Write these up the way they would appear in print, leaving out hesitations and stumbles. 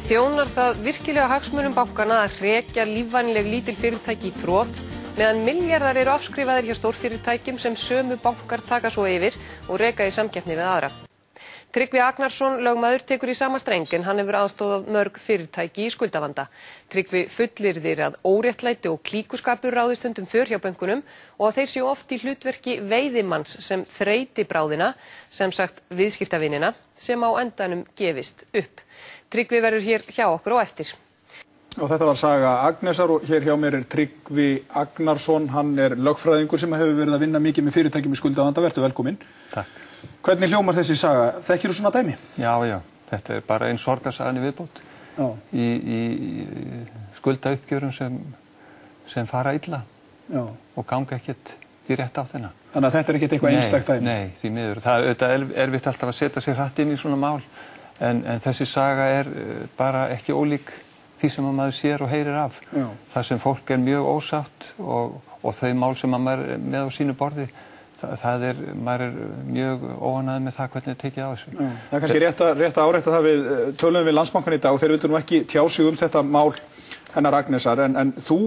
Þjónar það virkilega hagsmunum bankana að hrekja lífvænleg lítil fyrirtæki í þrot, meðan milljarðar eru afskrifaðir hjá stórfyrirtækjum sem sömu bankar taka svo yfir og reka í samkeppni við aðra. Tryggvi Agnarsson lögmaður tekur í sama streng en hann hefur aðstóðað mörg fyrirtæki í skuldavanda. Tryggvi fullyrðir að óréttlæti og klíkuskapur ráði stundum för hjá bönkunum og að þeir séu oft í hlutverki veiðimanns sem þreyti bráðina, sem sagt viðskiptavinina, sem á endanum gefist upp. Tryggvi verður hér hjá okkur á eftir. Og þetta var saga Agnesar og hér hjá mér Tryggvi Agnarsson, hann lögfræðingur sem hefur verið að vinna mikið með fyrirtækjum í skuldavanda. Vertu velkominn. Takk. Hvernig hljómar þessi saga? Þekkirðu svona dæmi? Já, þetta bara ein sorgarsagan í viðbót í skuldauppgjörum sem fara illa og ganga ekkert í rétt áttina. Þannig að þetta ekkert eitthvað einstakt dæmi? Nei, því miður. Það er erfitt alltaf að setja sig hratt inn í svona mál, en þessi saga bara ekki ólík því sem maður sér og heyrir af. Það sem fólk mjög ósátt og þau mál sem maður með á sínu borði, maður mjög óánægður með það hvernig tekið á þessu. Það kannski rétt að árétta það við töluðum við Landsbankann í dag og þeir vildu nú ekki tjá sig þetta mál hennar Agnesar, en þú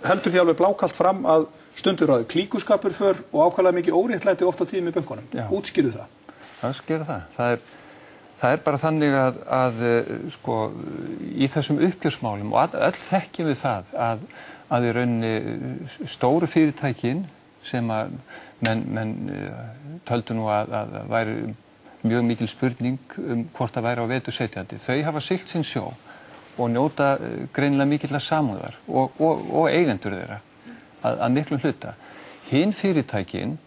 heldur því alveg blákalt fram að stundur ráði klíkuskapur för og ákaflega mikið óréttlæti oft á tíðum í bönkunum. Útskýrðu það? Það skýrðu það. Það bara þannig að sko, í þessum uppgjörsmálum og öll þekkjum við það að í rauninni stóru fyrirtækin sem að menn töldu nú að væri mjög mikil spurning hvort það væri á vetursetjandi. Þau hafa siglt sinn sjó og njóta greinilega mikillar samúðar og eigendur þeirra að miklum hluta. Hin fyrirtækin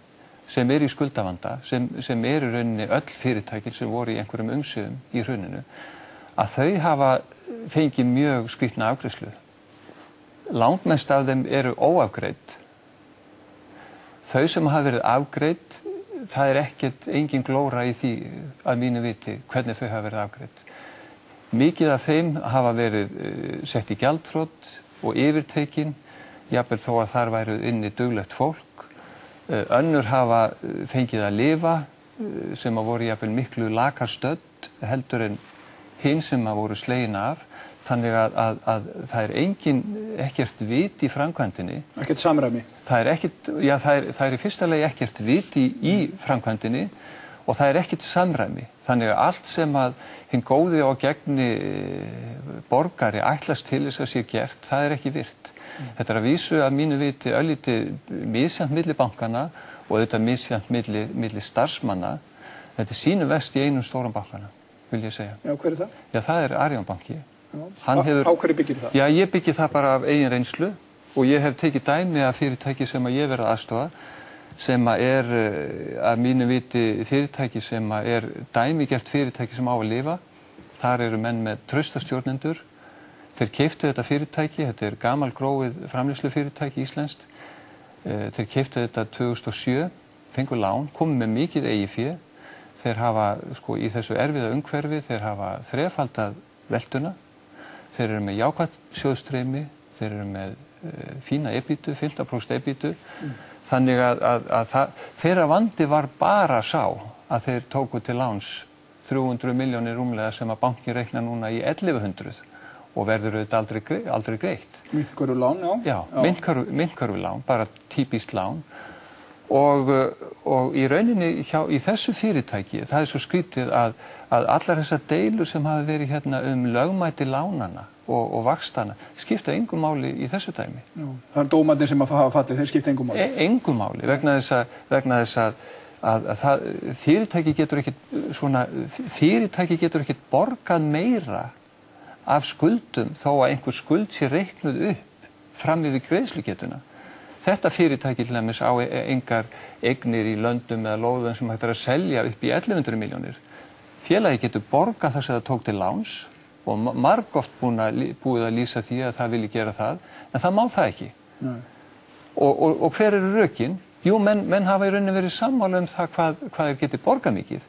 sem í skuldavanda, sem í rauninni öll fyrirtækin sem voru í einhverjum umsviðum í hruninu, að þau hafa fengið mjög skrýtna afgreiðslu. Langmest af þeim eru óafgreidd. Þau sem hafa verið afgreidd, það engin glóra í því að mínu viti hvernig þau hafa verið afgreidd. Mikið af þeim hafa verið sett í gjaldþrot og yfirtekin, jafnvel þó að þar væru inni duglegt fólk. Önnur hafa fengið að lifa sem að voru jafnvel miklu lakarstödd heldur en hinn sem að voru slegin af. Þannig að það ekkert vit í framkvæmdinni. Ekkert samræmi? Það í fyrsta lagi ekkert vit í framkvæmdinni og það ekkert samræmi. Þannig að allt sem að hinn góði og gegni borgari ætlast til þess að sé gert, það ekki virt. Þetta að vísu að mínu viti örlítið misjafnt milli bankana og auðvitað misjafnt milli starfsmanna. Þetta sínu verst í einum stóran bankana, vil ég segja. Já, hver það? Já, það Arion banki. Á hverju byggir það? Já, ég byggi það bara af eigin reynslu og ég hef tekið dæmi af fyrirtæki sem að ég verið að aðstoða, sem að að mínu viti fyrirtæki sem að dæmigert fyrirtæki sem á að lifa. Þar eru menn með traustastjórnendur. Þeir keyptu þetta fyrirtæki, þetta gamalgróið framleiðslufyrirtæki íslenskt. Þeir keyptu þetta 2007, fengu lán, komu með mikið eigið fé. Þeir hafa í þessu erfiða umhverfi, þeir hafa þrefaldað veltuna. Þeir eru með jákvætt sjóðstreymi, þeir eru með fína EBITDA, 15% EBITDA. Þannig að þeirra vandi var bara sá að þeir tóku til láns 300 milljónir rúmlega sem að bankin reikna núna í 1100 og verður auðvitað aldrei greitt. Myntkörfulán, já? Já, myntkörfulán, bara típist lán. Og í rauninni í þessu fyrirtæki, það svo skrítið að allar þessar deilur sem hafa verið hérna lögmæti lánana og vaxtana skipta engu máli í þessu dæmi. Það dómarnir sem hafa fallið, þeir skipta engu máli? Engu máli, vegna þess að fyrirtæki getur ekkert borgað meira af skuldum þó að einhver skuld sé reiknuð upp fram yfir greiðslugetuna. Þetta fyrirtæki til dæmis á engar eignir í löndum eða lóðum sem hægt að selja upp í 1100 milljónir. Félagi getur borgað þess að það tók til láns og margoft búið að lýsa því að það vilji gera það, en það má það ekki. Og hver eru rökin? Jú, menn hafa í rauninni verið sammála það hvað þeir geti borgað mikið.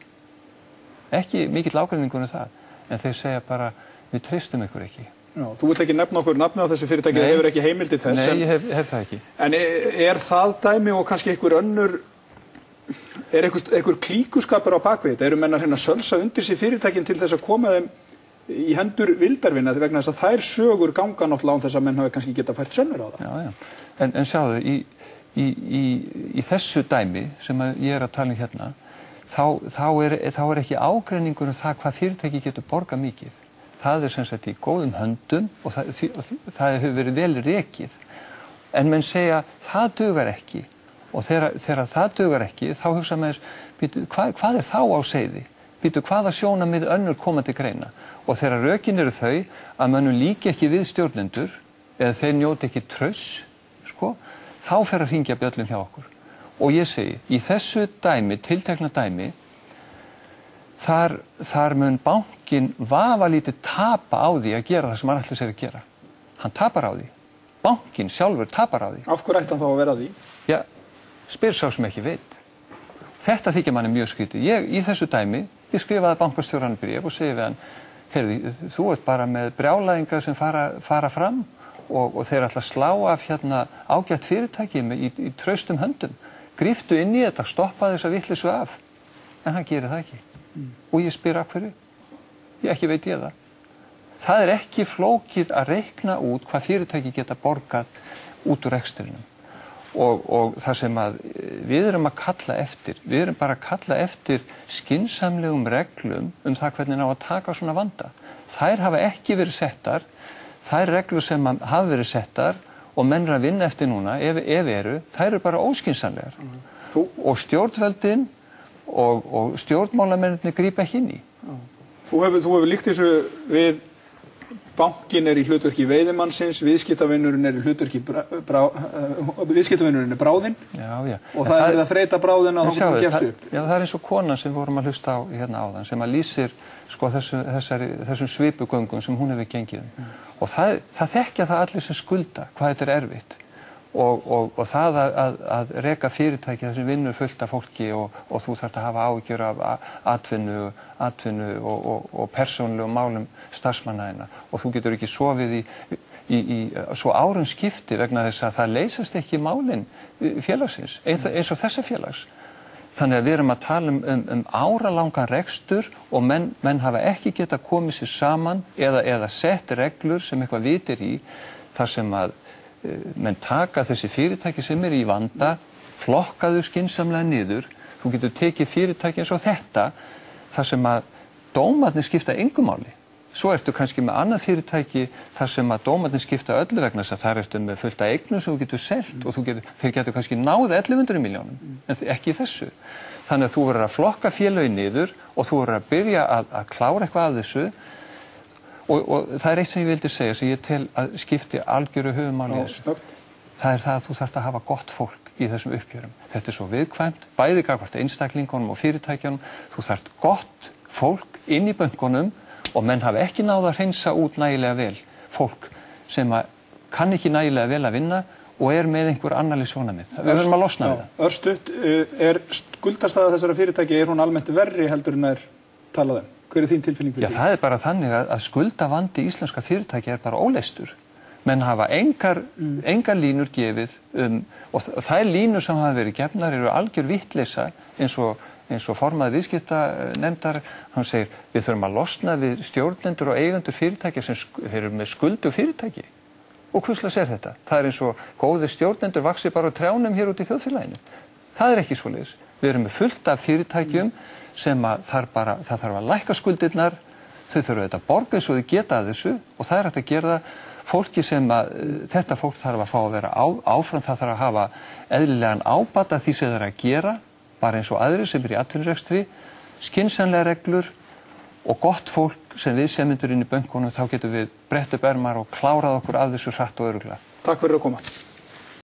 Ekki mikill ágreiningur það, en þeir segja bara, við treystum ykkur ekki. Já, þú vilt ekki nefna okkur nafnið á þessu fyrirtæki, það hefur ekki heimildi þess. Nei, ég hef það ekki. En það dæmi og kannski einhver önnur, einhver klíkuskapur á bakvið þetta? Eru menn að sölsa undir sig fyrirtækin til þess að koma þeim í hendur vildarvinna vegna þess að þær sögur ganga náttúrulega án þess að menn hafi kannski geta fært sönnur á það. Já. En sjáðu, í þessu dæmi sem ég að tala hérna, þá er ekki ágreiningur það hvað fyrirtæki getur borgað mikið. Það sem sagt í góðum höndum og það hefur verið vel rekið. En menn segja, það dugar ekki. Og þegar það dugar ekki, þá hugsa maður, hvað þá á seiði? Hvaða sjónarmið önnur koma til greina? Og þegar rökin eru þau að mönnum líki ekki við stjórnendur, eða þeir njóti ekki trausts, þá fer að hringja bjöllum hjá okkur. Og ég segi, í þessu dæmi, tiltekna dæmi, þar mun bankinn vafalítið tapa á því að gera það sem hann ætlar sér að gera. Hann tapar á því. Bankinn sjálfur tapar á því. Af hverju ætti hann þá að vera að því? Já, spyr sá sem ekki veit. Þetta þykir manni mjög skrítið. Í þessu dæmi, ég skrifaði bankastjóranum bréf og segi við hann, heyrðu, þú ert bara með brjálæðingar sem fara fram og þeir ætla að slá af ágætt fyrirtæki í traustum höndum. Gríftu inn í þetta, stoppa þessa vitleysu af. En hann gerir það ekki. Og ég spyr af hverju? Ekki veit ég það. Það er ekki flókið að reikna út hvað fyrirtæki geta borgað út úr rekstrinum. Og það sem við erum að kalla eftir, við erum bara að kalla eftir skynsamlegum reglum það hvernig ná að taka svona vanda. Þær hafa ekki verið settar, þær reglur sem hafa verið settar og menn að vinna eftir núna, ef eru, þær eru bara óskynsamlegar. Og stjórnvöldin og stjórnmálamennirnir grípa ekki inn í. Þú hefur líkt þessu við bankinn í hlutverki veiðimannsins, viðskiptavinurinn í hlutverki viðskiptavinurinn bráðinn. Já. Og það er að þreyta bráðina og þá gefst upp. Já, það eins og konan sem vorum að hlusta á áðan sem lýsir þessum svipugöngum sem hún hefur gengið. Og það þekkja það allir sem skulda hvað þetta er erfitt. Og það að reka fyrirtæki þar sem vinnur fullt af fólki og þú þarft að hafa áhyggjur af atvinnu og persónulegum málum starfsmanna þinna og þú getur ekki sofið í svo árum skipti vegna þess að það leysast ekki málin félagsins eins og þessa félags. Þannig að við erum að tala um áralangan rekstur og menn hafa ekki geta komið sér saman eða sett reglur sem eitthvað vitir í þar sem að menn taka þessi fyrirtæki sem í vanda, flokkaðu skynsamlega niður, þú getur tekið fyrirtæki eins og þetta, þar sem að dómarnir skipta engu máli. Svo ertu kannski með annað fyrirtæki þar sem að dómarnir skipta öllu vegna þess að þar ertu með fullt af eignum sem þú getur selt og þeir getur kannski náð 1100 milljónum, en ekki þessu. Þannig að þú verður að flokka félögin niður og þú verður að byrja að klára eitthvað af þessu. Og það er eitt sem ég vildi segja sem ég tel að skipti algjöru höfumáli í þessu. Það er það að þú þarft að hafa gott fólk í þessum uppgjörum. Þetta er svo viðkvæmt, bæði gagnvart einstaklingunum og fyrirtækjunum. Þú þarft gott fólk inn í bönkunum og menn hafa ekki náð að hreinsa út nægilega vel. Fólk sem kann ekki nægilega vel að vinna og er með einhver annarleg sjónarmið. Við höfum að losna við það. Örstutt, er skuldastaða þessara fyrirtæki, hún almennt verri heldur en talað Hver er þín tilfinning fyrir því? Já, það er bara þannig að skuldavandi íslenska fyrirtæki er bara óleystur. Menn hafa engar línur gefið og þær línur sem hafa verið gefnar eru algjör vittleysa eins og formaður viðskiptanefndar. Hann segir, við þurfum að losna við stjórnendur og eigendur fyrirtækja sem þeir eru með skuldu fyrirtæki. Og hvurslags er þetta? Það er eins og góðir stjórnendur vaxi bara á trjánum hér út í þjóðfélaginu. Það er ekki svoleiðis. Við erum með fullt af fyrirtækjum sem það þarf að lækka skuldirnar, þau þurfa að borga eins og þau geta að þessu og það er hægt að gera fólki sem þetta fólk þarf að fá að vera áfram, það þarf að hafa eðlilegan ábata því sem það er að gera, bara eins og aðrir sem í atvinnurekstri, skynsamlega reglur og gott fólk sem viðsemjendur inn í bönkunum, þá getum við brett upp ermar og klárað okkur af þessu hratt og örugglega. Takk fyrir að koma.